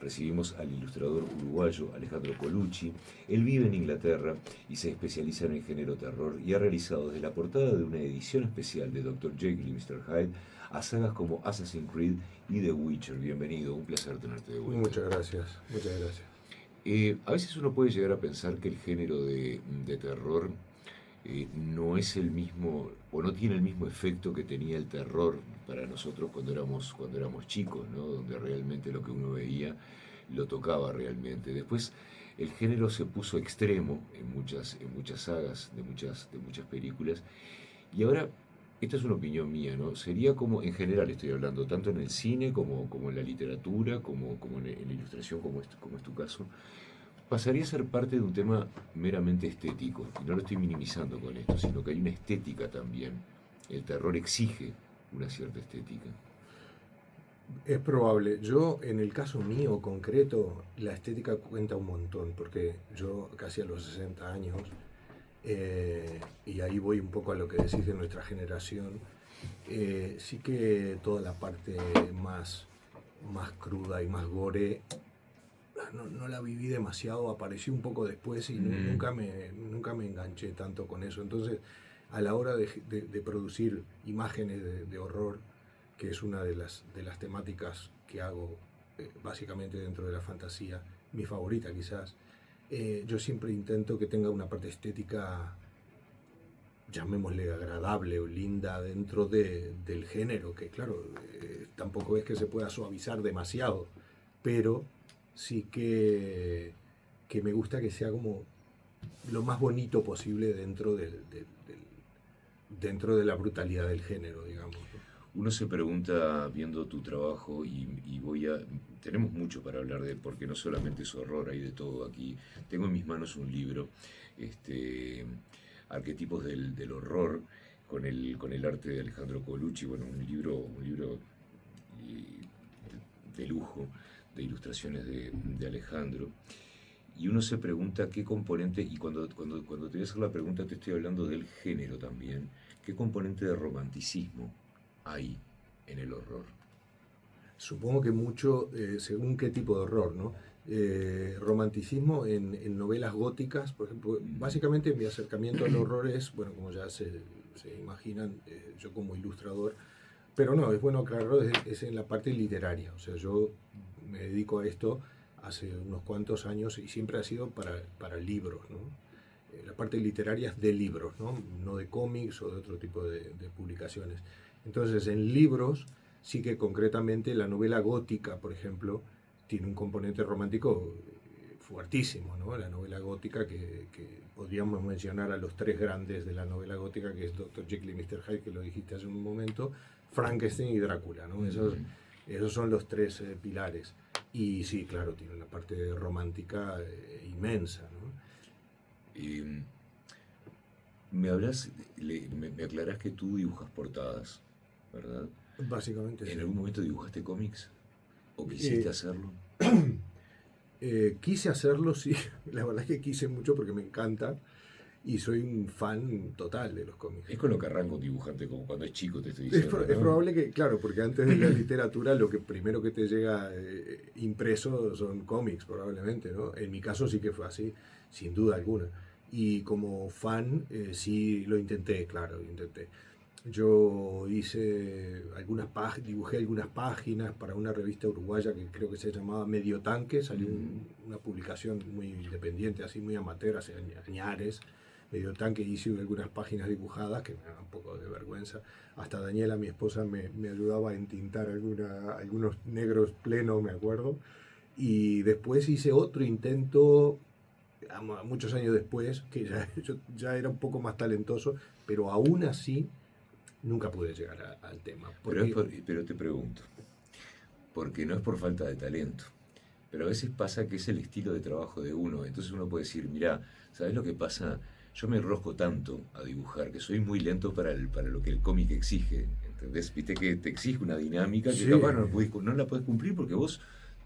Recibimos al ilustrador uruguayo Alejandro Colucci. Él vive en Inglaterra y se especializa en el género terror y ha realizado desde la portada de una edición especial de Dr. Jekyll y Mr. Hyde a sagas como Assassin's Creed y The Witcher. Bienvenido, un placer tenerte de vuelta. Muchas gracias, muchas gracias. A veces uno puede llegar a pensar que el género de terror no es el mismo, o no tiene el mismo efecto que tenía el terror para nosotros cuando éramos chicos, ¿no? Donde realmente lo que uno veía lo tocaba realmente. Después el género se puso extremo en muchas sagas, de muchas películas, y ahora, esta es una opinión mía, ¿no? Sería como, en general estoy hablando, tanto en el cine como en la literatura, como en la ilustración, como es tu caso, pasaría a ser parte de un tema meramente estético. Y no lo estoy minimizando con esto, sino que hay una estética también. El terror exige una cierta estética. Es probable. Yo, en el caso mío concreto, la estética cuenta un montón, porque yo casi a los 60 años, y ahí voy un poco a lo que decís de nuestra generación, sí que toda la parte más cruda y más gore, no la viví demasiado, apareció un poco después y nunca me enganché tanto con eso. Entonces, a la hora de producir imágenes de horror, que es una de las temáticas que hago básicamente dentro de la fantasía, mi favorita quizás, yo siempre intento que tenga una parte estética, llamémosle agradable o linda dentro del género, que claro, tampoco es que se pueda suavizar demasiado, pero sí que me gusta que sea como lo más bonito posible dentro de la brutalidad del género, digamos, ¿no? Uno se pregunta viendo tu trabajo y voy a... Tenemos mucho para hablar de él, porque no solamente es horror, hay de todo aquí. Tengo en mis manos un libro, este, Arquetipos del horror, con el arte de Alejandro Colucci. Bueno, un libro de lujo, de ilustraciones de Alejandro. Y uno se pregunta qué componente, y cuando te voy a hacer la pregunta te estoy hablando del género también, qué componente de romanticismo hay en el horror. Supongo que mucho, según qué tipo de horror, ¿no? Romanticismo en novelas góticas, por ejemplo, básicamente mi acercamiento al horror es, bueno, como ya se imaginan, yo como ilustrador, pero no, es bueno aclararlo, es en la parte literaria, o sea, yo me dedico a esto hace unos cuantos años y siempre ha sido para libros, ¿no? La parte literaria es de libros, ¿no? No de cómics o de otro tipo de publicaciones. Entonces, en libros, sí que concretamente la novela gótica, por ejemplo, tiene un componente romántico fuertísimo, ¿no? La novela gótica que podríamos mencionar a los tres grandes de la novela gótica, que es Dr. Jekyll y Mr. Hyde, que lo dijiste hace un momento, Frankenstein y Drácula, ¿no? Esos son los tres pilares. Y sí, claro, tiene una parte romántica inmensa, ¿no? Eh, me hablas, me aclarás que tú dibujas portadas, ¿verdad? Básicamente ¿En sí. algún momento dibujaste cómics? ¿O quisiste Eh, hacerlo? Quise hacerlo, sí, la verdad es que quise mucho porque me encanta y soy un fan total de los cómics. Es con lo que arranca un dibujante, como cuando es chico, te estoy Es, diciendo, es ¿no? probable que, claro, porque antes de la literatura lo que primero que te llega impreso son cómics, probablemente, ¿no? En mi caso sí que fue así, sin duda alguna. Y como fan, sí lo intenté, claro, lo intenté. Yo hice dibujé algunas páginas para una revista uruguaya que creo que se llamaba Medio Tanque, salió una publicación muy independiente, así muy amateur, hace añares. Medio Tanque hice algunas páginas dibujadas que me daban un poco de vergüenza. Hasta Daniela, mi esposa, me ayudaba a entintar algunos negros plenos, me acuerdo. Y después hice otro intento muchos años después, que yo ya era un poco más talentoso, pero aún así nunca pude llegar al tema. Porque Pero te pregunto, porque no es por falta de talento, pero a veces pasa que es el estilo de trabajo de uno. Entonces uno puede decir, mira, ¿sabes lo que pasa? Yo me enrosco tanto a dibujar que soy muy lento para lo que el cómic exige. ¿Entendés? Viste que te exige una dinámica que sí, capaz no la podés cumplir porque vos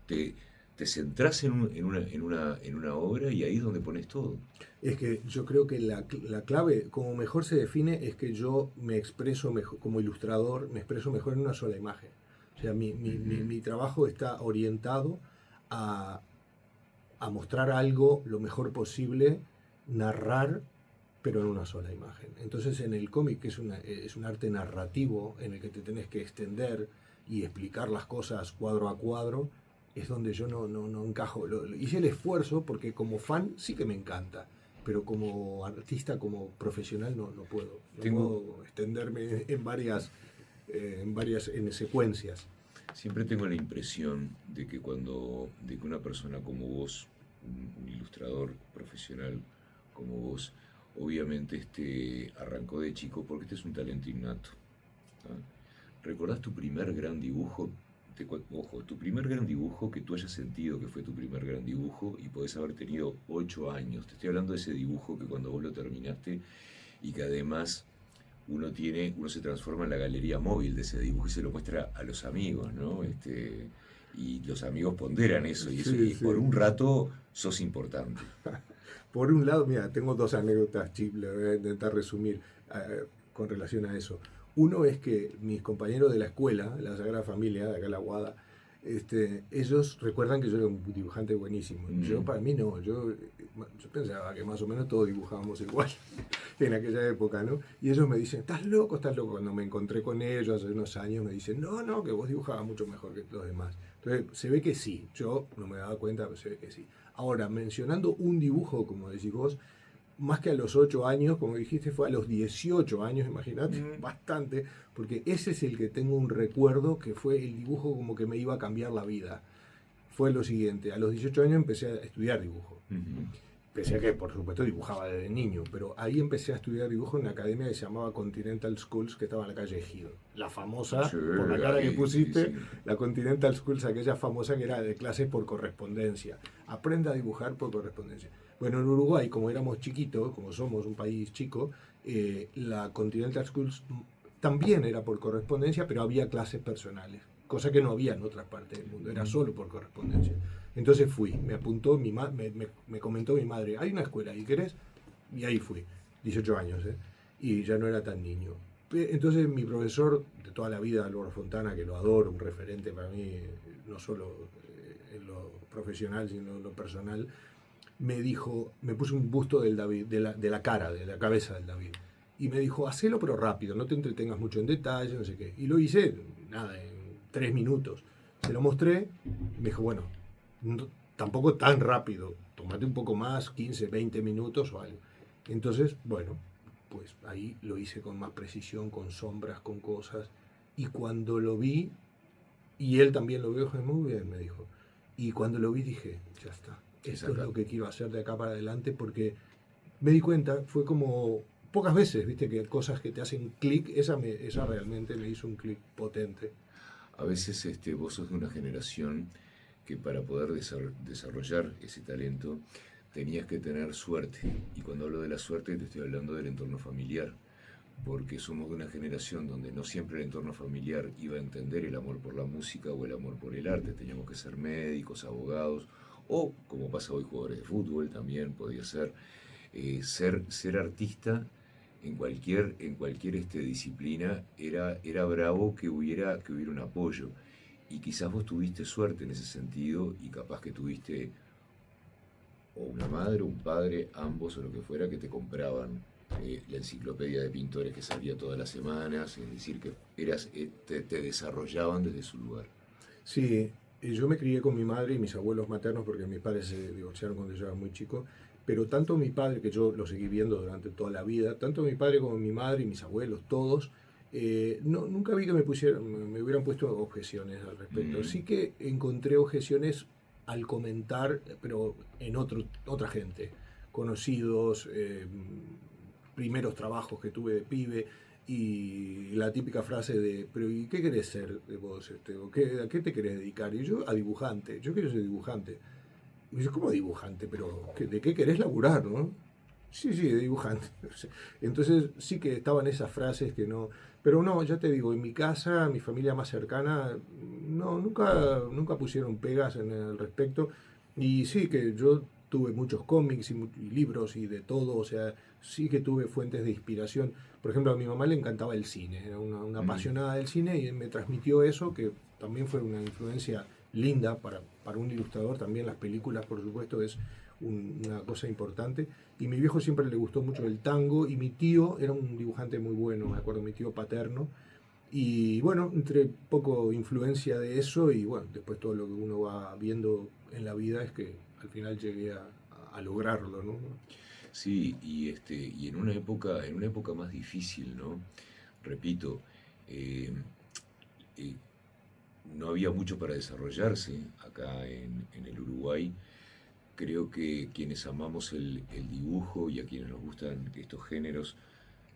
te, te centrás en una obra y ahí es donde pones todo. es que yo creo que la clave, como mejor se define, es que yo me expreso mejor, como ilustrador, me expreso mejor en una sola imagen. O sea, mi trabajo está orientado a, a mostrar algo lo mejor posible, narrar, pero en una sola imagen. Entonces en el cómic, que es un arte narrativo en el que te tenés que extender y explicar las cosas cuadro a cuadro, es donde yo no encajo. Hice el esfuerzo porque como fan sí que me encanta, pero como artista, como profesional no puedo. No Tengo, puedo extenderme en secuencias. Siempre tengo la impresión de que una persona como vos, un ilustrador profesional como vos, obviamente arrancó de chico porque este es un talento innato. ¿Ah? ¿Recordás tu primer gran dibujo? Ojo, tu primer gran dibujo que tú hayas sentido que fue tu primer gran dibujo y podés haber tenido 8 años. Te estoy hablando de ese dibujo que cuando vos lo terminaste y que además uno se transforma en la galería móvil de ese dibujo y se lo muestra a los amigos, ¿no? Y los amigos ponderan eso Sí, y por sí. un rato sos importante. Por un lado, mira, tengo dos anécdotas, Chip, le voy a intentar resumir con relación a eso. Uno es que mis compañeros de la escuela, la Sagrada Familia, de acá en la Guada, ellos recuerdan que yo era un dibujante buenísimo. Yo, Mm, para mí, no. Yo pensaba que más o menos todos dibujábamos igual en aquella época, ¿no? Y ellos me dicen, estás loco, estás loco. Cuando me encontré con ellos hace unos años, me dicen, no, que vos dibujabas mucho mejor que los demás. Entonces, se ve que sí. Yo no me daba cuenta, pero se ve que sí. Ahora, mencionando un dibujo, como decís vos, más que a los 8 años, como dijiste, fue a los 18 años, imagínate, mm, bastante, porque ese es el que tengo un recuerdo que fue el dibujo como que me iba a cambiar la vida. Fue lo siguiente, a los 18 años empecé a estudiar dibujo. ujú. Pese a que, por supuesto, dibujaba desde niño, pero ahí empecé a estudiar dibujo en una academia que se llamaba Continental Schools, que estaba en la calle Ejido. La famosa, Sí, por la cara que ahí, sí, pusiste, sí. la Continental Schools, aquella famosa que era de clases por correspondencia. Aprenda a dibujar por correspondencia. Bueno, en Uruguay, como éramos chiquitos, como somos un país chico, la Continental Schools también era por correspondencia, pero había clases personales, cosa que no había en otras partes del mundo, era Mm. solo por correspondencia. Entonces fui, me apuntó, me comentó mi madre, hay una escuela, ¿y querés? Y ahí fui, 18 años, ¿eh? Y ya no era tan niño. Entonces mi profesor de toda la vida, Álvaro Fontana, que lo adoro, un referente para mí, no solo en lo profesional, sino en lo personal, me dijo, me puso un busto del David, de la cara, de la cabeza del David. Y me dijo, hacelo pero rápido, no te entretengas mucho en detalle, no sé qué. Y lo hice, nada, en 3 minutos. Se lo mostré y me dijo, bueno, tampoco tan rápido, tómate un poco más, 15, 20 minutos o algo. Entonces, bueno, pues ahí lo hice con más precisión, con sombras, con cosas. Y cuando lo vi, y él también lo vio, muy bien, me dijo. Y cuando lo vi dije, ya está, Es esto es acá. lo que quiero hacer de acá para adelante porque me di cuenta, fue como pocas veces, viste, que cosas que te hacen clic, esa realmente me hizo un clic potente. A veces vos sos de una generación que para poder desarrollar ese talento tenías que tener suerte. Y cuando hablo de la suerte te estoy hablando del entorno familiar, porque somos de una generación donde no siempre el entorno familiar iba a entender el amor por la música o el amor por el arte. Teníamos que ser médicos, abogados, o como pasa hoy, jugadores de fútbol también podía ser. Ser artista en cualquier disciplina era bravo que hubiera un apoyo. Y quizás vos tuviste suerte en ese sentido y capaz que tuviste o una madre, un padre, ambos o lo que fuera, que te compraban la enciclopedia de pintores que salía todas las semanas, es decir, que te desarrollaban desde su lugar. Sí, yo me crié con mi madre y mis abuelos maternos porque mis padres se divorciaron cuando yo era muy chico, pero tanto mi padre, que yo lo seguí viendo durante toda la vida, tanto mi padre como mi madre y mis abuelos, todos, nunca vi que me hubieran puesto objeciones al respecto. Mm, Sí que encontré objeciones al comentar, pero en otra gente, conocidos, primeros trabajos que tuve de pibe, y la típica frase de, pero ¿y qué querés ser de vos? ¿A qué te querés dedicar? Y yo, a dibujante, yo quiero ser dibujante. Y me dice, ¿cómo dibujante? ¿Pero de qué querés laburar, no? Sí, sí, de dibujante. Entonces sí que estaban esas frases que no... Pero no, ya te digo, en mi casa, mi familia más cercana, no, nunca pusieron pegas en el respecto. Y sí que yo tuve muchos cómics y libros y de todo, o sea, sí que tuve fuentes de inspiración. Por ejemplo, a mi mamá le encantaba el cine, era una mm. apasionada del cine y me transmitió eso, que también fue una influencia linda para un ilustrador. También las películas, por supuesto, es una cosa importante. Y mi viejo siempre le gustó mucho el tango y mi tío era un dibujante muy bueno, me acuerdo, mi tío paterno. Y bueno, entre poco influencia de eso y bueno, después todo lo que uno va viendo en la vida es que al final llegué a lograrlo, ¿no? Sí, y en una época más difícil, ¿no? Repito, eh, eh, no había mucho para desarrollarse acá en el Uruguay. Creo que quienes amamos el dibujo y a quienes nos gustan estos géneros,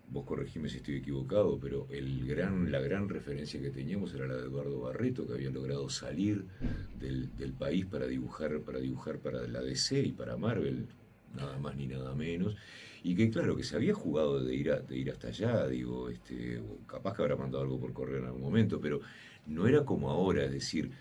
vos corregime si estoy equivocado, pero la gran referencia que teníamos era la de Eduardo Barreto, que había logrado salir del país para dibujar para la DC y para Marvel, nada más ni nada menos, y que claro, que se había jugado de ir hasta allá, digo, o capaz que habrá mandado algo por correo en algún momento, pero no era como ahora, es decir,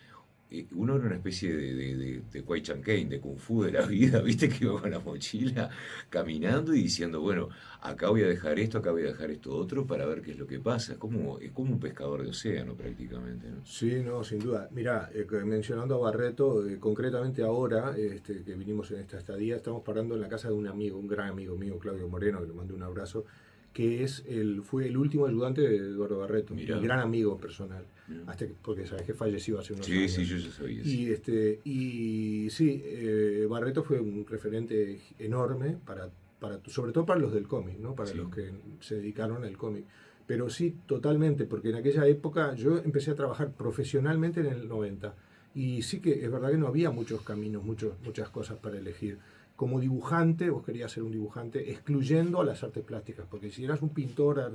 uno era una especie de Kwai Chan Kane, de Kung Fu de la vida, viste, que iba con la mochila caminando y diciendo, bueno, acá voy a dejar esto, acá voy a dejar esto otro para ver qué es lo que pasa. Es como un pescador de océano prácticamente, ¿no? Sí, no, sin duda. Mira, mencionando a Barreto, concretamente ahora que vinimos en esta estadía, estamos parando en la casa de un amigo, un gran amigo mío, Claudio Moreno, que le mando un abrazo, que fue el último ayudante de Eduardo Barreto, mi Mirá, gran amigo personal, mirá. porque sabes que falleció hace unos Sí, años. sí, yo ya sabía, sí. Y sí, Barreto fue un referente enorme sobre todo para los del cómic, ¿no? Para Sí, los que se dedicaron al cómic. Pero sí, totalmente, porque en aquella época yo empecé a trabajar profesionalmente en el 90 y sí que es verdad que no había muchos caminos, muchas cosas para elegir. Como dibujante, vos querías ser un dibujante excluyendo a las artes plásticas, porque si eras un pintor,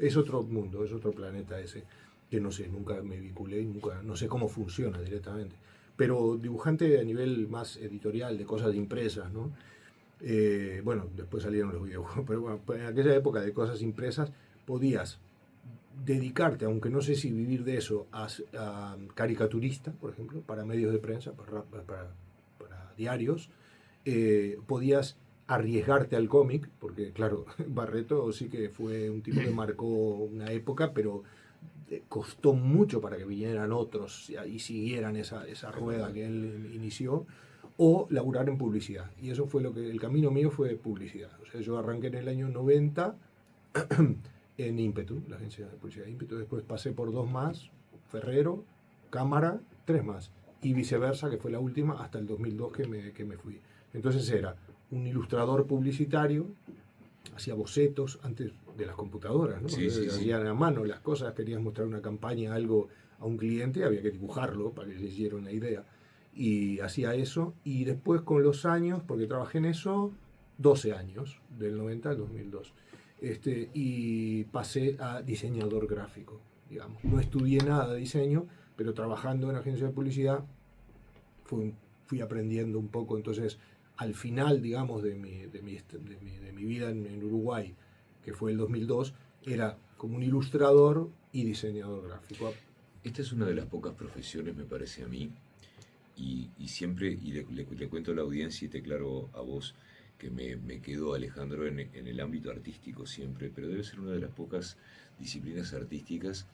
es otro mundo, es otro planeta ese, que no sé, nunca me vinculé y nunca, no sé cómo funciona directamente. Pero dibujante a nivel más editorial, de cosas impresas, ¿no? Bueno, después salieron los videojuegos, pero bueno, pues en aquella época de cosas impresas podías dedicarte, aunque no sé si vivir de eso, a caricaturista, por ejemplo, para medios de prensa, para diarios. Podías arriesgarte al cómic, porque claro, Barreto sí que fue un tipo que marcó una época, pero costó mucho para que vinieran otros y siguieran esa es rueda verdad. que él inició, o laburar en publicidad. Y eso fue el camino mío fue publicidad. O sea, yo arranqué en el año 90 en Ímpetu, la agencia de publicidad de Ímpetu. Después pasé por dos más, Ferrero, Cámara, tres más. Y viceversa, que fue la última, hasta el 2002 que me fui. Entonces era un ilustrador publicitario, hacía bocetos antes de las computadoras, ¿no? Sí, sí, sí. Hacían a mano las cosas, querías mostrar una campaña, algo a un cliente, había que dibujarlo para que les diera una idea. Y hacía eso, y después con los años, porque trabajé en eso 12 años, del 90 al 2002, y pasé a diseñador gráfico, digamos. No estudié nada de diseño, pero trabajando en agencia de publicidad fui, fui aprendiendo un poco, entonces al final, digamos, de mi vida en Uruguay, que fue el 2002, era como un ilustrador y diseñador gráfico. Esta es una de las pocas profesiones, me parece a mí, y siempre, le cuento a la audiencia y te aclaro a vos, que me quedo, Alejandro, en el ámbito artístico siempre, pero debe ser una de las pocas disciplinas artísticas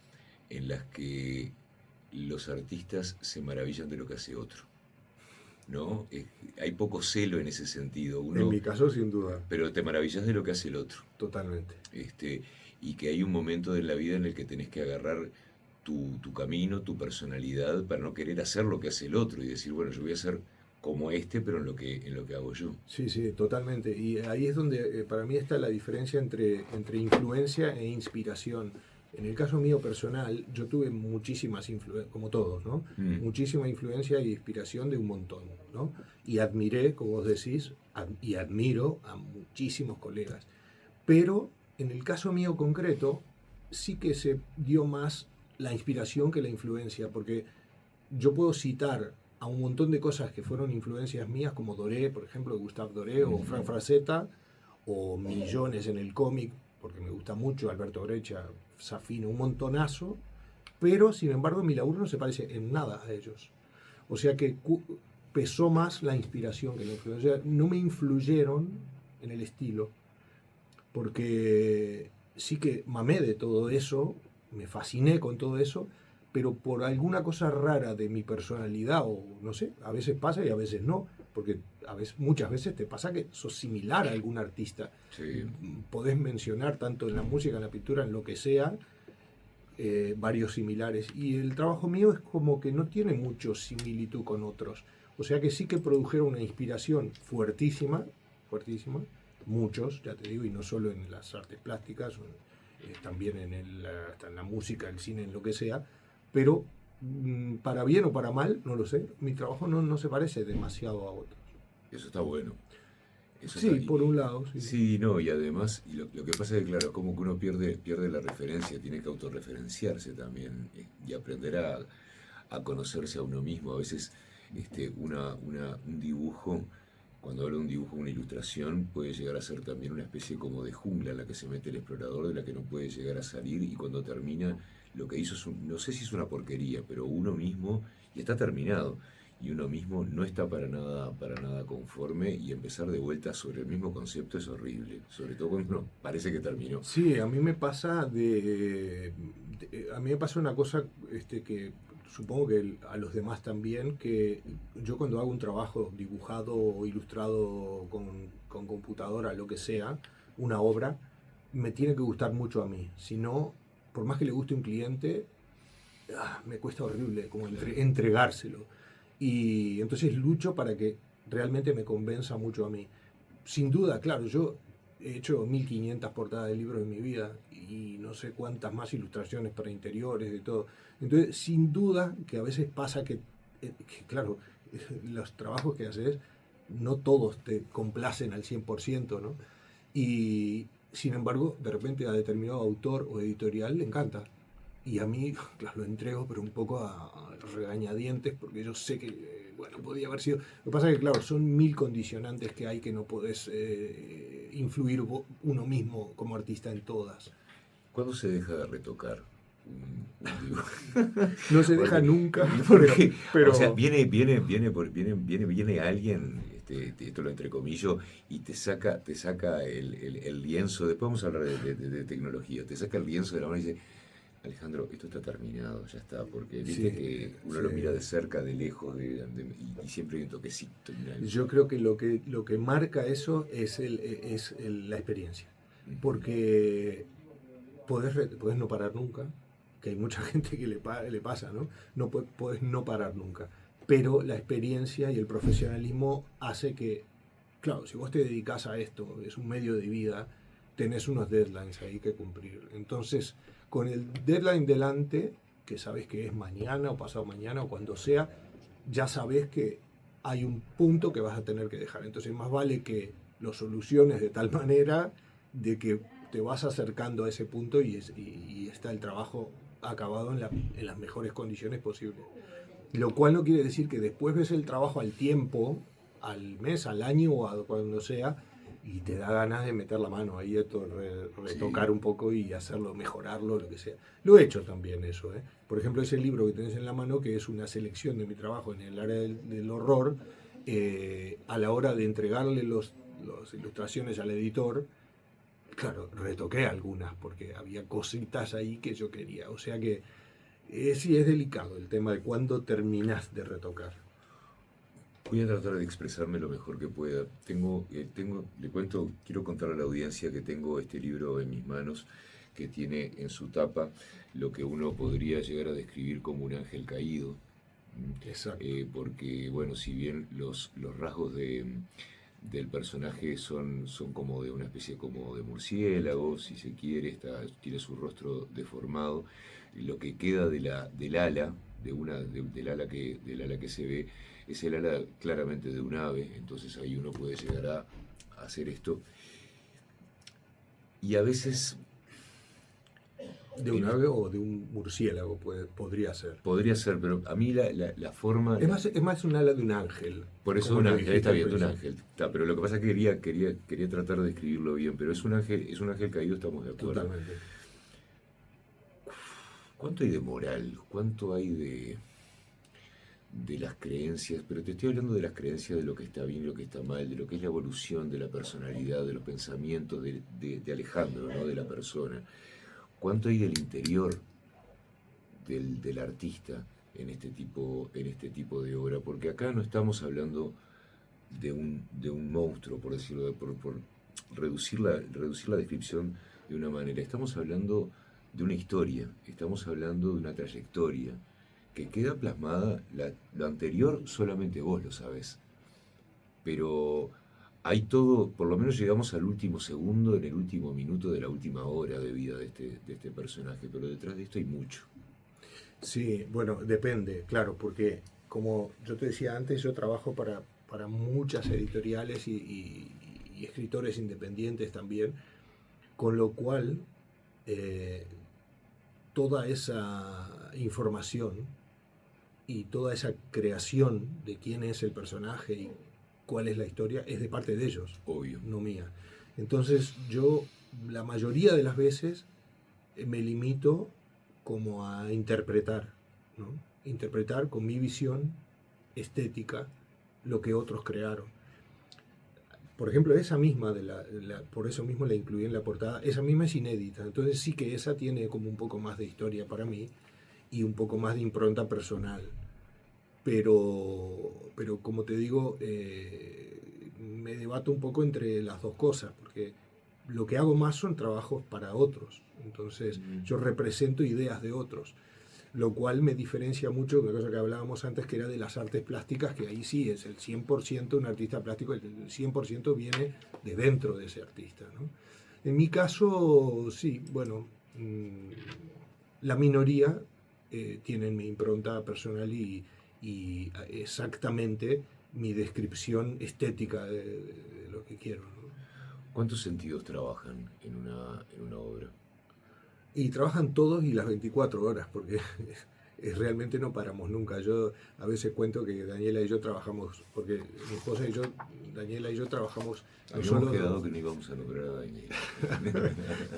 en las que los artistas se maravillan de lo que hace otro, ¿no? Hay poco celo en ese sentido, En uno, mi caso, sin duda, pero te maravillas de lo que hace el otro, totalmente. este, y que hay un momento de la vida en el que tenés que agarrar tu camino, tu personalidad, para no querer hacer lo que hace el otro y decir, bueno, yo voy a hacer como este, pero en lo que hago yo. Sí, sí, totalmente. Y ahí es donde para mí está la diferencia entre influencia e inspiración. En el caso mío personal, yo tuve muchísimas influencias, como todos, ¿no? Mm, Muchísima influencia e inspiración de un montón, ¿no? Y admiré, como vos decís, y admiro a muchísimos colegas. Pero en el caso mío concreto, sí que se dio más la inspiración que la influencia, porque yo puedo citar a un montón de cosas que fueron influencias mías, como Doré, por ejemplo, Gustave Doré, o ujú. Frank Frazetta, o millones en el cómic, porque me gusta mucho Alberto Brecha, Safino, un montonazo, pero sin embargo mi laburo no se parece en nada a ellos. O sea que pesó más la inspiración que la influencia. O sea, no me influyeron en el estilo, porque sí que mamé de todo eso, me fasciné con todo eso, pero por alguna cosa rara de mi personalidad, o no sé, a veces pasa y a veces no, porque muchas veces te pasa que sos similar a algún artista. Sí. Podés mencionar tanto en la música, en la pintura, en lo que sea, varios similares. Y el trabajo mío es como que no tiene mucho similitud con otros. O sea que sí que produjeron una inspiración fuertísima, fuertísima, muchos, ya te digo, y no solo en las artes plásticas, también hasta en la música, el cine, en lo que sea, pero para bien o para mal, no lo sé, mi trabajo no se parece demasiado a otros. Eso está bueno. Eso está, Sí, por un lado, sí. sí, no, y además, lo que pasa es que, claro, como que uno pierde la referencia, tiene que autorreferenciarse también y aprender a conocerse a uno mismo. A veces un dibujo, cuando hablo de un dibujo, una ilustración, puede llegar a ser también una especie como de jungla en la que se mete el explorador, de la que no puede llegar a salir, y cuando termina, lo que hizo es, no sé si es una porquería, pero uno mismo, y está terminado, y uno mismo no está para nada conforme, y empezar de vuelta sobre el mismo concepto es horrible, sobre todo cuando uno parece que terminó. Sí, a mí me pasa a mí me pasa una cosa que supongo que a los demás también, que yo cuando hago un trabajo dibujado o ilustrado con computadora, lo que sea, una obra, me tiene que gustar mucho a mí. Si no, por más que le guste a un cliente, me cuesta horrible como Claro. entregárselo. Y entonces lucho para que realmente me convenza mucho a mí. Sin duda, claro, yo he hecho 1500 portadas de libros en mi vida y no sé cuántas más ilustraciones para interiores, de todo. Entonces, sin duda que a veces pasa que, claro, los trabajos que haces, no todos te complacen al 100%, ¿no? Y sin embargo, de repente a determinado autor o editorial le encanta. Y a mí, claro, lo entrego, pero un poco a regañadientes, porque yo sé que, bueno, podía haber sido. Lo que pasa es que, claro, son mil condicionantes que hay que no podés influir uno mismo como artista en todas. ¿Cuándo se deja de retocar un dibujo? No se deja Porque, nunca, porque, o sea, pero viene alguien, esto lo entrecomillo, y te saca el lienzo, después vamos a hablar de tecnología, te saca el lienzo de la mano y dice, Alejandro, esto está terminado, ya está, porque viste sí, que uno sí. lo mira de cerca, de lejos, y siempre hay un toquecito. Yo creo que lo que marca eso es, la experiencia. Ujú. Porque podés no parar nunca, que hay mucha gente que le pasa, ¿no? No podés no parar nunca. Pero la experiencia y el profesionalismo hace que, claro, si vos te dedicas a esto, es un medio de vida, tenés unos deadlines ahí que cumplir. Entonces, con el deadline delante, que sabes que es mañana o pasado mañana o cuando sea, ya sabes que hay un punto que vas a tener que dejar. Entonces, más vale que lo soluciones de tal manera de que te vas acercando a ese punto y está el trabajo acabado en las mejores condiciones posibles. Lo cual no quiere decir que después ves el trabajo al tiempo, al mes, al año o a cuando sea, y te da ganas de meter la mano ahí, de Sí. retocar un poco y hacerlo, mejorarlo, lo que sea. Lo he hecho también eso, ¿eh? Por ejemplo, ese libro que tenés en la mano, que es una selección de mi trabajo en el área del horror, a la hora de entregarle las ilustraciones al editor, claro, retoqué algunas porque había cositas ahí que yo quería. O sea que sí es delicado el tema de cuándo terminas de retocar. Voy a tratar de expresarme lo mejor que pueda. Le cuento, quiero contarle a la audiencia que tengo este libro en mis manos que tiene en su tapa lo que uno podría llegar a describir como un ángel caído. Exacto. Porque, bueno, si bien los rasgos del personaje son como de una especie como de murciélago, si se quiere, tiene su rostro deformado, y lo que queda del ala, del ala que se ve, es el ala claramente de un ave, entonces ahí uno puede llegar a hacer esto. Y a veces De un en ave o de un murciélago podría ser. podría ser, pero a mí la forma, Es más un ala de un ángel, por eso como un lo ángel, dijiste está al bien, de un principio. ángel. Está, pero lo que pasa es que quería tratar de describirlo bien, pero es un ángel caído, estamos de acuerdo. Totalmente. ¿Cuánto hay de moral? ¿Cuánto hay de las creencias? Pero te estoy hablando de las creencias de lo que está bien y lo que está mal, de lo que es la evolución de la personalidad, de los pensamientos de Alejandro, ¿no? De la persona. ¿Cuánto hay del interior del artista en este tipo de obra, porque acá no estamos hablando de un monstruo, por decirlo, por reducir la descripción de una manera. Estamos hablando de una historia, estamos hablando de una trayectoria que queda plasmada, lo anterior solamente vos lo sabés, pero hay todo, por lo menos llegamos al último segundo, en el último minuto de la última hora de vida de este personaje, pero detrás de esto hay mucho. Sí, bueno, depende, claro, porque como yo te decía antes, yo trabajo para muchas editoriales y escritores independientes también, con lo cual eh, toda esa información y toda esa creación de quién es el personaje y cuál es la historia es de parte de ellos, Obvio. no mía. Entonces yo la mayoría de las veces me limito como a interpretar, ¿no? Interpretar con mi visión estética lo que otros crearon. Por ejemplo, esa misma, por eso mismo la incluí en la portada, esa misma es inédita, entonces sí que esa tiene como un poco más de historia para mí y un poco más de impronta personal. Pero como te digo, me debato un poco entre las dos cosas, porque lo que hago más son trabajos para otros, entonces yo represento ideas de otros, lo cual me diferencia mucho de una cosa que hablábamos antes, que era de las artes plásticas, que ahí sí es el 100% un artista plástico, el 100% viene de dentro de ese artista, ¿no? En mi caso, sí, bueno, la minoría tienen mi impronta personal y exactamente mi descripción estética de lo que quiero, ¿no? ¿Cuántos sentidos trabajan en una obra? Y trabajan todos y las 24 horas, porque realmente no paramos nunca. Yo a veces cuento que Daniela y yo trabajamos, porque mi esposa y yo, Daniela y yo trabajamos no Habíamos solo... quedado que no íbamos a nombrar a Daniela.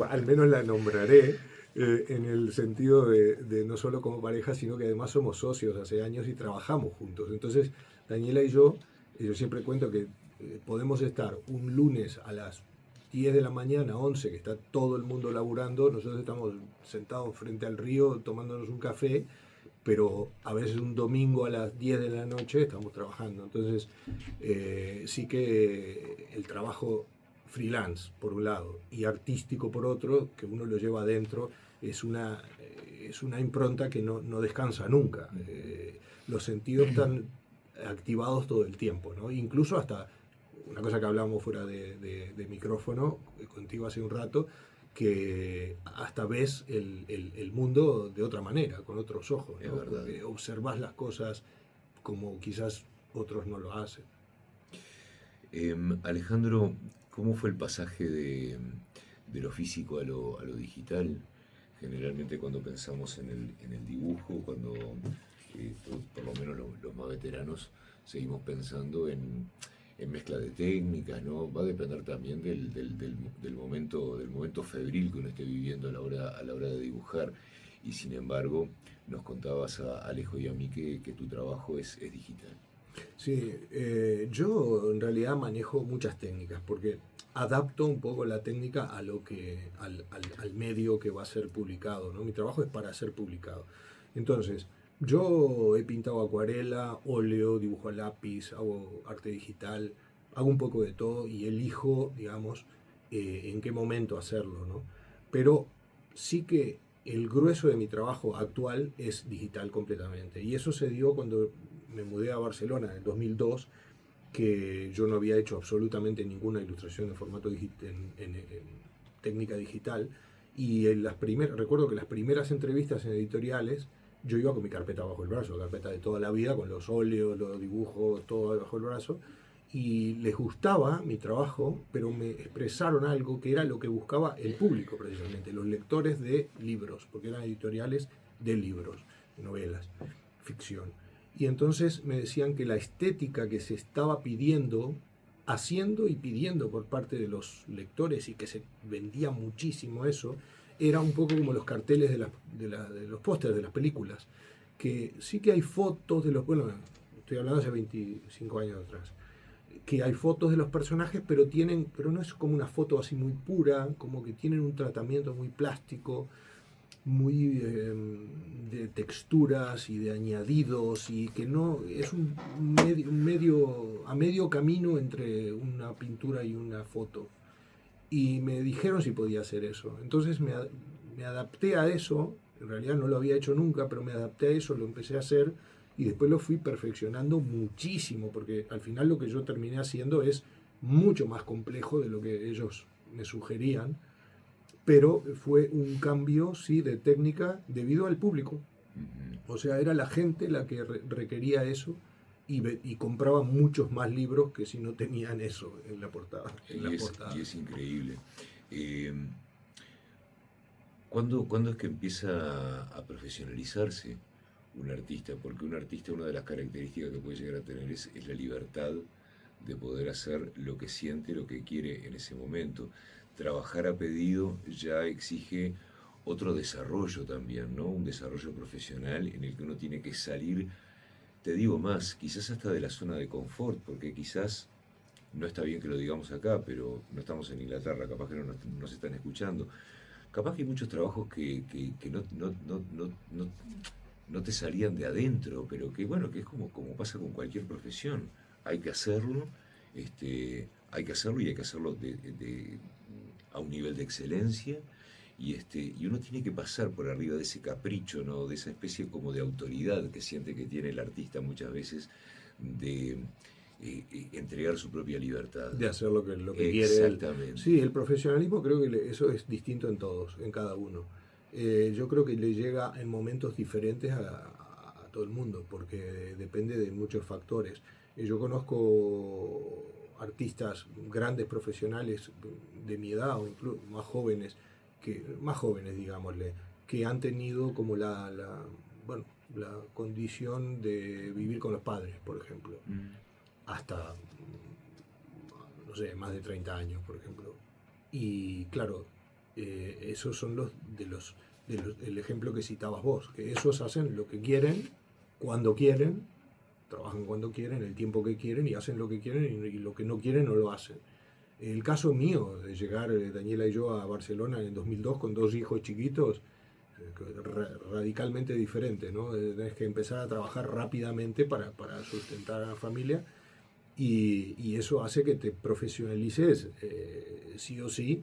Al menos la nombraré, en el sentido de no solo como pareja, sino que además somos socios hace años y trabajamos juntos. Entonces, Daniela y yo siempre cuento que podemos estar un lunes a las 10 de la mañana, 11, que está todo el mundo laburando, nosotros estamos sentados frente al río tomándonos un café, pero a veces un domingo a las 10 de la noche estamos trabajando. Entonces, sí que el trabajo freelance, por un lado, y artístico, por otro, que uno lo lleva adentro, es una impronta que no descansa nunca. Los sentidos están activados todo el tiempo, ¿no? Incluso hasta una cosa que hablamos fuera de micrófono contigo hace un rato, que hasta ves el mundo de otra manera, con otros ojos, ¿no? Es verdad. Observas las cosas como quizás otros no lo hacen. Alejandro, ¿cómo fue el pasaje de lo físico a lo digital? Generalmente cuando pensamos en el dibujo, cuando por lo menos los más veteranos seguimos pensando en mezcla de técnicas, ¿no? Va a depender también del momento febril que uno esté viviendo a la hora de dibujar. Y sin embargo, nos contabas a Alejo y a mí que tu trabajo es digital. Sí, yo en realidad manejo muchas técnicas porque adapto un poco la técnica a lo que, al medio que va a ser publicado, ¿no? Mi trabajo es para ser publicado. Entonces, yo he pintado acuarela, óleo, dibujo a lápiz, hago arte digital, hago un poco de todo y elijo, digamos, en qué momento hacerlo, ¿no? Pero sí que el grueso de mi trabajo actual es digital completamente. Y eso se dio cuando me mudé a Barcelona en el 2002, que yo no había hecho absolutamente ninguna ilustración de formato en técnica digital. Y en recuerdo que las primeras entrevistas en editoriales, yo iba con mi carpeta bajo el brazo, carpeta de toda la vida, con los óleos, los dibujos, todo bajo el brazo. Y les gustaba mi trabajo, pero me expresaron algo que era lo que buscaba el público precisamente, los lectores de libros, porque eran editoriales de libros, novelas, ficción. Y entonces me decían que la estética que se estaba pidiendo, haciendo y pidiendo por parte de los lectores, y que se vendía muchísimo eso, era un poco como los carteles de los pósters de las películas, que sí que hay fotos de los, bueno, estoy hablando hace 25 años atrás, que hay fotos de los personajes, pero no es como una foto así muy pura, como que tienen un tratamiento muy plástico, muy de texturas y de añadidos, y que no es a medio camino entre una pintura y una foto. Y me dijeron si podía hacer eso. Entonces me adapté a eso. En realidad no lo había hecho nunca, pero me adapté a eso, lo empecé a hacer y después lo fui perfeccionando muchísimo, porque al final lo que yo terminé haciendo es mucho más complejo de lo que ellos me sugerían, pero fue un cambio, sí, de técnica debido al público. O sea, era la gente la que requería eso, y compraba muchos más libros que si no tenían eso en la portada. Y es increíble. Eh, ¿Cuándo es que empieza a profesionalizarse un artista? Porque un artista, una de las características que puede llegar a tener es la libertad de poder hacer lo que siente, lo que quiere en ese momento. Trabajar a pedido ya exige otro desarrollo también, ¿no? Un desarrollo profesional en el que uno tiene que salir, te digo más, quizás hasta de la zona de confort, porque quizás no está bien que lo digamos acá, pero no estamos en Inglaterra, capaz que no nos están escuchando. Capaz que hay muchos trabajos que no te salían de adentro, pero que bueno, que es como pasa con cualquier profesión. Hay que hacerlo, hay que hacerlo y hay que hacerlo a un nivel de excelencia. Y uno tiene que pasar por arriba de ese capricho, ¿no? De esa especie como de autoridad que siente que tiene el artista muchas veces de entregar su propia libertad. De hacer lo que quiere él. Exactamente. Sí, el profesionalismo creo que eso es distinto en todos, en cada uno. Yo creo que le llega en momentos diferentes a todo el mundo, porque depende de muchos factores. Yo conozco artistas grandes profesionales de mi edad o incluso más jóvenes, digámosle, que han tenido como bueno, la condición de vivir con los padres, por ejemplo, hasta, no sé, más de 30 años, por ejemplo. Y claro, esos son el ejemplo que citabas vos, que esos hacen lo que quieren, cuando quieren, trabajan cuando quieren, el tiempo que quieren, y hacen lo que quieren, y lo que no quieren no lo hacen. El caso mío, de llegar Daniela y yo a Barcelona en 2002 con 2 hijos chiquitos, radicalmente diferente, ¿no? Tienes que empezar a trabajar rápidamente para sustentar a la familia, y eso hace que te profesionalices sí o sí,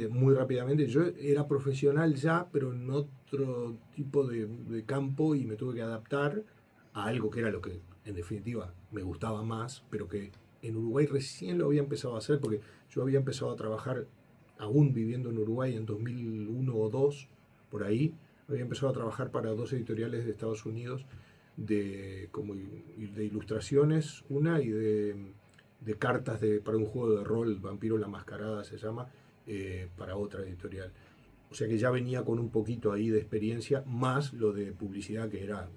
muy rápidamente. Yo era profesional ya, pero en otro tipo de campo, y me tuve que adaptar a algo que era lo que en definitiva me gustaba más, pero que en Uruguay recién lo había empezado a hacer, porque yo había empezado a trabajar aún viviendo en Uruguay en 2001 o 2, por ahí. Había empezado a trabajar para 2 editoriales de Estados Unidos de ilustraciones, una, y de cartas para un juego de rol, Vampiro la Mascarada se llama, para otra editorial. O sea que ya venía con un poquito ahí de experiencia, más lo de publicidad, que era,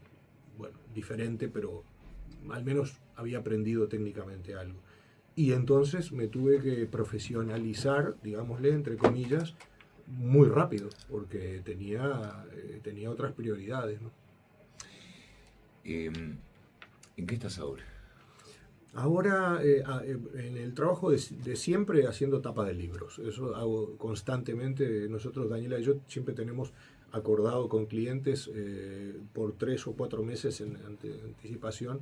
bueno, diferente, pero al menos había aprendido técnicamente algo. Y entonces me tuve que profesionalizar, digámosle, entre comillas, muy rápido, porque tenía otras prioridades, ¿no? ¿En qué estás ahora? Ahora, en el trabajo de siempre, haciendo tapa de libros. Eso hago constantemente. Nosotros, Daniela y yo, siempre tenemos acordado con clientes por 3 o 4 meses en anticipación,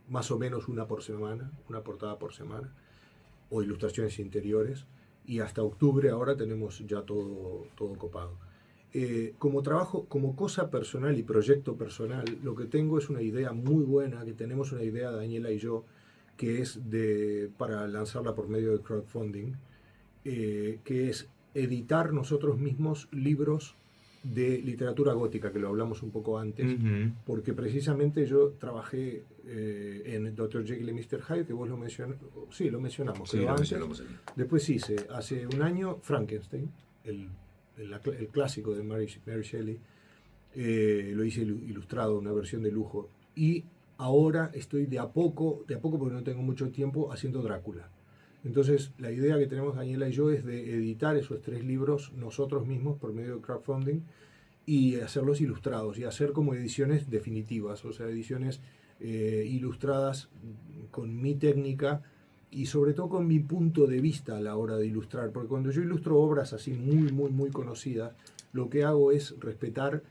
más o menos una por semana, una portada por semana, o ilustraciones interiores. Y hasta octubre ahora tenemos ya todo copado. Como trabajo, como cosa personal y proyecto personal, lo que tengo es una idea muy buena, que tenemos una idea, Daniela y yo, que es para lanzarla por medio de crowdfunding, que es editar nosotros mismos libros de literatura gótica, que lo hablamos un poco antes, porque precisamente yo trabajé en Dr. Jekyll y Mr. Hyde, que vos lo mencionaste, sí, lo mencionamos, sí, pero lo antes, mencionamos aquí. Después hice, hace un año, Frankenstein, el clásico de Mary Shelley. Lo hice ilustrado, una versión de lujo, y ahora estoy de a poco, porque no tengo mucho tiempo, haciendo Drácula. Entonces la idea que tenemos Daniela y yo es de editar esos 3 libros nosotros mismos por medio de crowdfunding, y hacerlos ilustrados, y hacer como ediciones definitivas, o sea, ediciones ilustradas con mi técnica, y sobre todo con mi punto de vista a la hora de ilustrar, porque cuando yo ilustro obras así muy, muy, muy conocidas, lo que hago es respetar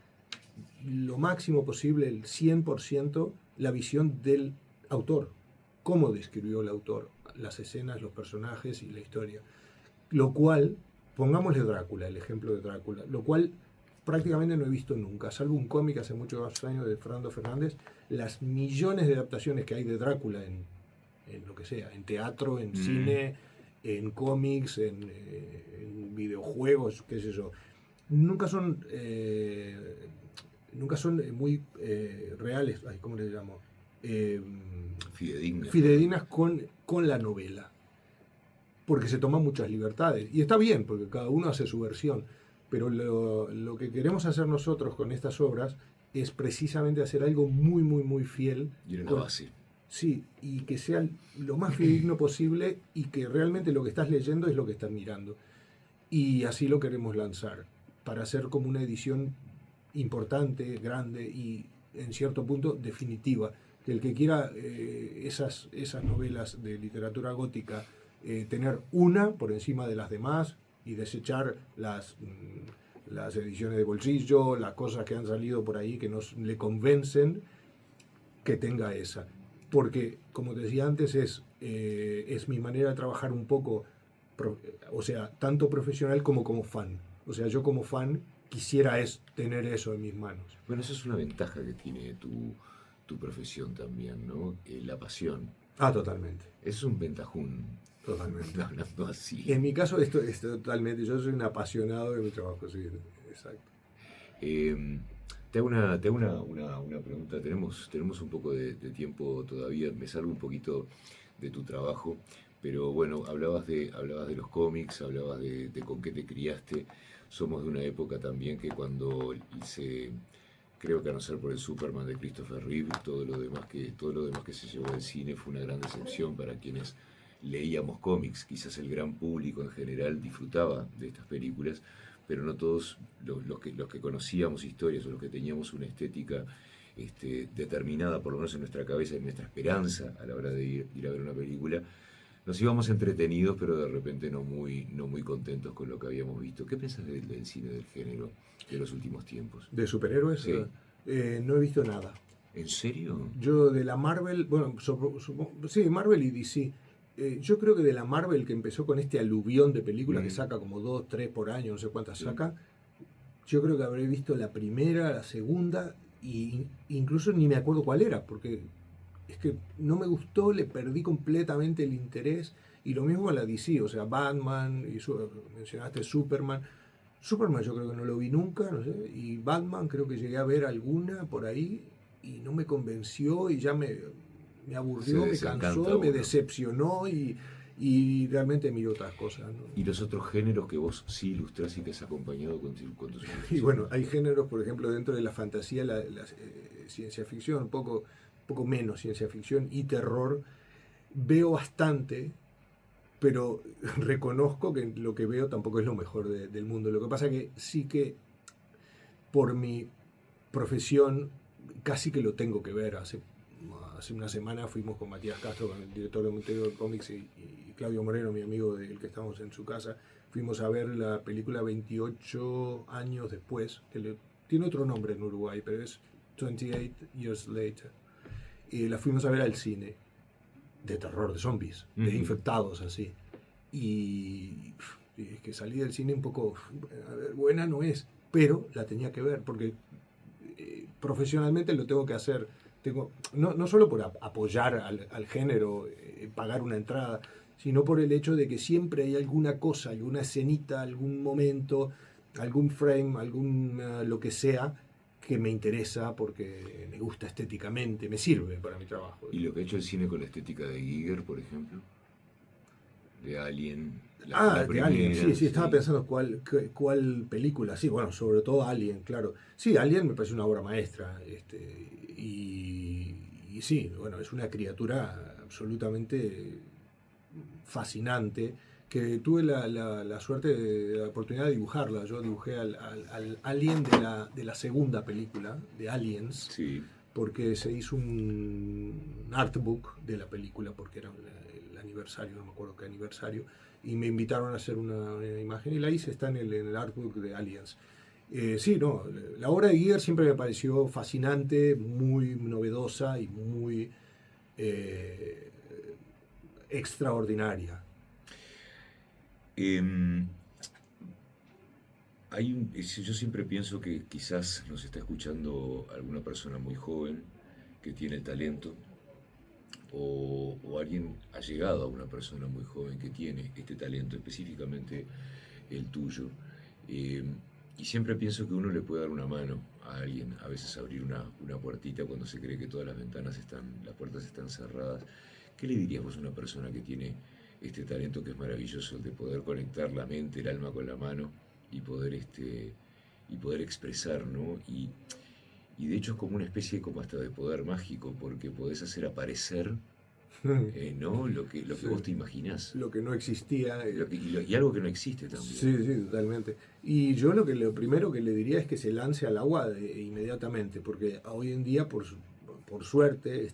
lo máximo posible, el 100%, la visión del autor, cómo describió el autor las escenas, los personajes y la historia. Lo cual, pongámosle Drácula, el ejemplo de Drácula, lo cual prácticamente no he visto nunca, salvo un cómic hace muchos años de Fernando Fernández, las millones de adaptaciones que hay de Drácula en lo que sea, en teatro, en cine, en cómics, en videojuegos, qué sé yo. Nunca son, nunca son muy reales, ay, ¿cómo les llamo? Fidedignas con la novela. Porque se toman muchas libertades. Y está bien, porque cada uno hace su versión. Pero lo que queremos hacer nosotros con estas obras es precisamente hacer algo muy, muy, muy fiel. Y en una base. Sí, y que sea lo más fidedigno posible y que realmente lo que estás leyendo es lo que estás mirando. Y así lo queremos lanzar, para hacer como una edición importante, grande y en cierto punto definitiva. Que el que quiera esas novelas de literatura gótica, tener una por encima de las demás y desechar las ediciones de bolsillo, las cosas que han salido por ahí que nos le convencen, que tenga esa. Porque, como te decía antes, es mi manera de trabajar un poco, o sea, tanto profesional como fan. O sea, yo como fan quisiera tener eso en mis manos. Bueno, eso es una ventaja que tiene tu profesión también, ¿no? La pasión. Ah, totalmente. Es un ventajón. Totalmente. Hablando así. En mi caso, esto es totalmente. Yo soy un apasionado de mi trabajo, sí, exacto. Te hago una pregunta. Tenemos un poco de tiempo todavía. Me salgo un poquito de tu trabajo. Pero bueno, hablabas de los cómics, hablabas de con qué te criaste. Somos de una época también que cuando creo que a no ser por el Superman de Christopher Reeve, todo lo demás que se llevó del cine fue una gran decepción para quienes leíamos cómics. Quizás el gran público en general disfrutaba de estas películas, pero no todos los que conocíamos historias o los que teníamos una estética determinada, por lo menos en nuestra cabeza, en nuestra esperanza a la hora de ir a ver una película, nos íbamos entretenidos, pero de repente no muy contentos con lo que habíamos visto. ¿Qué piensas del cine del género de los últimos tiempos? ¿De superhéroes? Sí. No he visto nada. ¿En serio? Yo de la Marvel, bueno, sí, Marvel y DC. Yo creo que de la Marvel, que empezó con este aluvión de películas que saca como 2, 3 por año, no sé cuántas saca, yo creo que habré visto la primera, la segunda, y incluso ni me acuerdo cuál era, porque es que no me gustó, le perdí completamente el interés. Y lo mismo con la DC, o sea, Batman, y mencionaste Superman. Superman yo creo que no lo vi nunca, no sé, y Batman creo que llegué a ver alguna por ahí y no me convenció y ya me aburrió, me cansó, me decepcionó y realmente miro otras cosas, ¿no? ¿Y los otros géneros que vos sí ilustrás y que has acompañado con tus ilustraciones? Y bueno, hay géneros, por ejemplo, dentro de la fantasía, la ciencia ficción, un poco menos ciencia ficción y terror, veo bastante, pero reconozco que lo que veo tampoco es lo mejor del mundo. Lo que pasa que sí que por mi profesión casi que lo tengo que ver. Hace una semana fuimos con Matías Castro, con el director de Montevideo Comics, y Claudio Moreno, mi amigo del que estamos en su casa, fuimos a ver la película 28 años después, que tiene otro nombre en Uruguay, pero es 28 Years Later. Y la fuimos a ver al cine, de terror, de zombies, de infectados, así. Y es que salí del cine un poco, a ver, buena no es, pero la tenía que ver, porque profesionalmente lo tengo que hacer. No solo por apoyar al género, pagar una entrada, sino por el hecho de que siempre hay alguna cosa, alguna escenita, algún momento, algún frame, lo que sea, que me interesa porque me gusta estéticamente, me sirve para mi trabajo. ¿Y lo que ha hecho el cine con la estética de Giger, por ejemplo? De Alien. De Alien, sí, estaba pensando cuál película, sí, bueno, sobre todo Alien, claro. Sí, Alien me parece una obra maestra, y sí, bueno, es una criatura absolutamente fascinante, que tuve la suerte, la oportunidad de dibujarla. Yo dibujé al Alien de la segunda película, de Aliens, sí, porque se hizo un artbook de la película, porque era el aniversario, no me acuerdo qué aniversario, y me invitaron a hacer una imagen y la hice, está en el artbook de Aliens. Sí, no, la obra de Giger siempre me pareció fascinante, muy novedosa y muy eh, extraordinaria. Em, yo siempre pienso que quizás nos está escuchando alguna persona muy joven que tiene el talento o alguien ha llegado a una persona muy joven que tiene este talento, específicamente el tuyo. Eh, y siempre pienso que uno le puede dar una mano a alguien, a veces abrir una puertita cuando se cree que todas las puertas están cerradas. ¿Qué le dirías vos a una persona que tiene este talento que es maravilloso, el de poder conectar la mente, el alma con la mano y poder expresar, ¿no? Y de hecho es como una especie como hasta de poder mágico, porque podés hacer aparecer, ¿no? Lo que Sí, vos te imaginás. lo que no existía. Y algo que no existe también. Sí, sí, totalmente. Y yo lo primero que le diría es que se lance al agua inmediatamente, porque hoy en día, por suerte,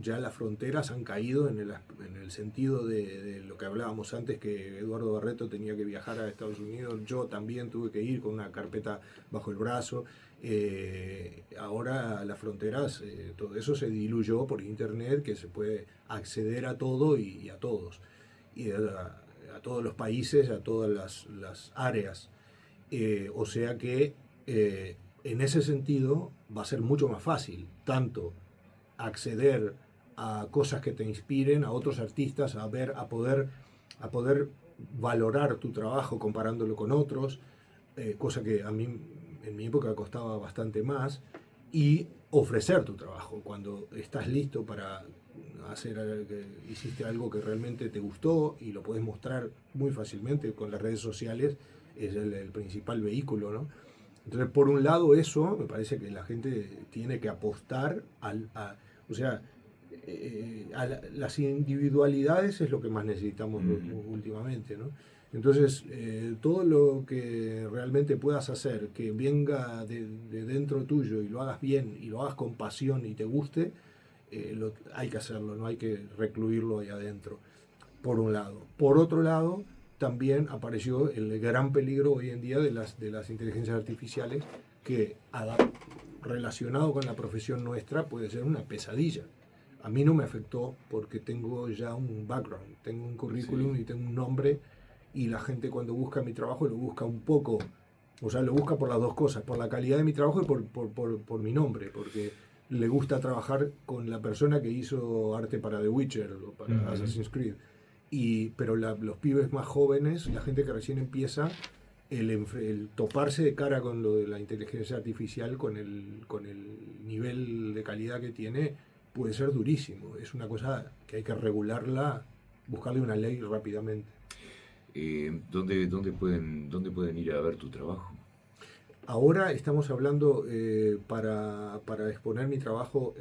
las fronteras han caído en el sentido de lo que hablábamos antes, que Eduardo Barreto tenía que viajar a Estados Unidos, yo también tuve que ir con una carpeta bajo el brazo. Ahora las fronteras, todo eso se diluyó por internet, que se puede acceder a todo y a todos. Y a todos los países, a todas las áreas. O sea que en ese sentido va a ser mucho más fácil, tanto acceder a cosas que te inspiren, a otros artistas, a poder valorar tu trabajo comparándolo con otros, cosa que a mí en mi época costaba bastante más, y ofrecer tu trabajo cuando estás listo para hiciste algo que realmente te gustó y lo puedes mostrar muy fácilmente con las redes sociales, es el principal vehículo, ¿no? Entonces, por un lado, eso me parece que la gente tiene que apostar o sea, las individualidades es lo que más necesitamos últimamente, ¿no? Entonces, todo lo que realmente puedas hacer, que venga de dentro tuyo y lo hagas bien y lo hagas con pasión y te guste, hay que hacerlo, no hay que recluirlo ahí adentro, por un lado. Por otro lado, también apareció el gran peligro hoy en día de las inteligencias artificiales, que relacionado con la profesión nuestra puede ser una pesadilla. A mí no me afectó porque tengo ya un background, tengo un currículum Sí. y tengo un nombre, y la gente cuando busca mi trabajo lo busca un poco, o sea, lo busca por las dos cosas, por la calidad de mi trabajo y por mi nombre, porque le gusta trabajar con la persona que hizo arte para The Witcher o para Assassin's Creed. Pero los pibes más jóvenes, la gente que recién empieza, el toparse de cara con lo de la inteligencia artificial, con el nivel de calidad que tiene, puede ser durísimo. Es una cosa que hay que regularla, buscarle una ley rápidamente. ¿Dónde pueden ir a ver tu trabajo? Ahora estamos hablando para exponer mi trabajo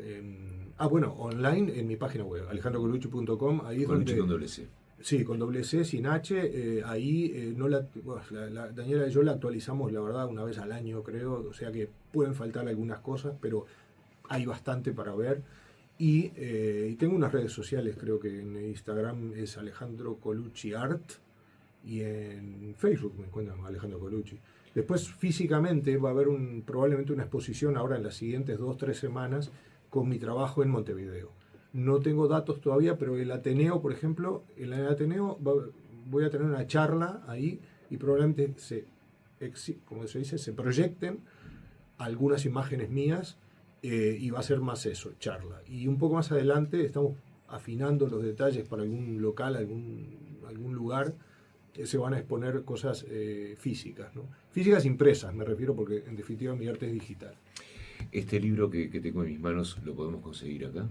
online en mi página web, alejandrocolucci.com. Ahí es Colucci donde... con doble C. Sí, con doble C, sin H. Ahí no Daniela y yo la actualizamos, la verdad, una vez al año, creo. O sea que pueden faltar algunas cosas, pero hay bastante para ver. Y tengo unas redes sociales, creo que en Instagram es Alejandro Colucci Art y en Facebook me encuentran Alejandro Colucci. Después físicamente va a haber probablemente una exposición ahora en las siguientes 2-3 semanas con mi trabajo en Montevideo. No tengo datos todavía, pero el Ateneo, por ejemplo, en el Ateneo voy a tener una charla ahí y probablemente como se dice, se proyecten algunas imágenes mías, y va a ser más eso, charla. Y un poco más adelante estamos afinando los detalles para algún local, algún lugar, se van a exponer cosas físicas, ¿no? Físicas impresas, me refiero, porque en definitiva mi arte es digital. Este libro que tengo en mis manos, ¿lo podemos conseguir acá?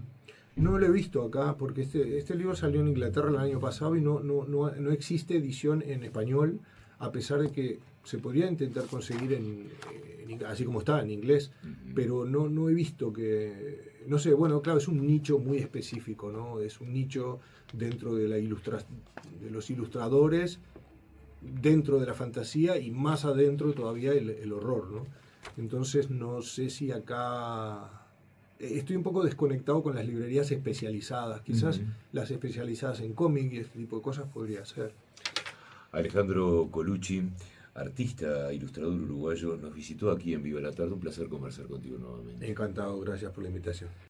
No lo he visto acá, porque este libro salió en Inglaterra el año pasado y no existe edición en español, a pesar de que se podría intentar conseguir así como está, en inglés, pero no he visto que... No sé, bueno, claro, es un nicho muy específico, ¿no? Es un nicho dentro de de los ilustradores, dentro de la fantasía y más adentro todavía el horror, ¿no? Entonces no sé si acá estoy un poco desconectado con las librerías especializadas. Quizás Ujú. las especializadas en cómic y este tipo de cosas podría ser. Alejandro Colucci, artista, ilustrador uruguayo, nos visitó aquí en Viva la Tarde. Un placer conversar contigo nuevamente. Encantado, gracias por la invitación.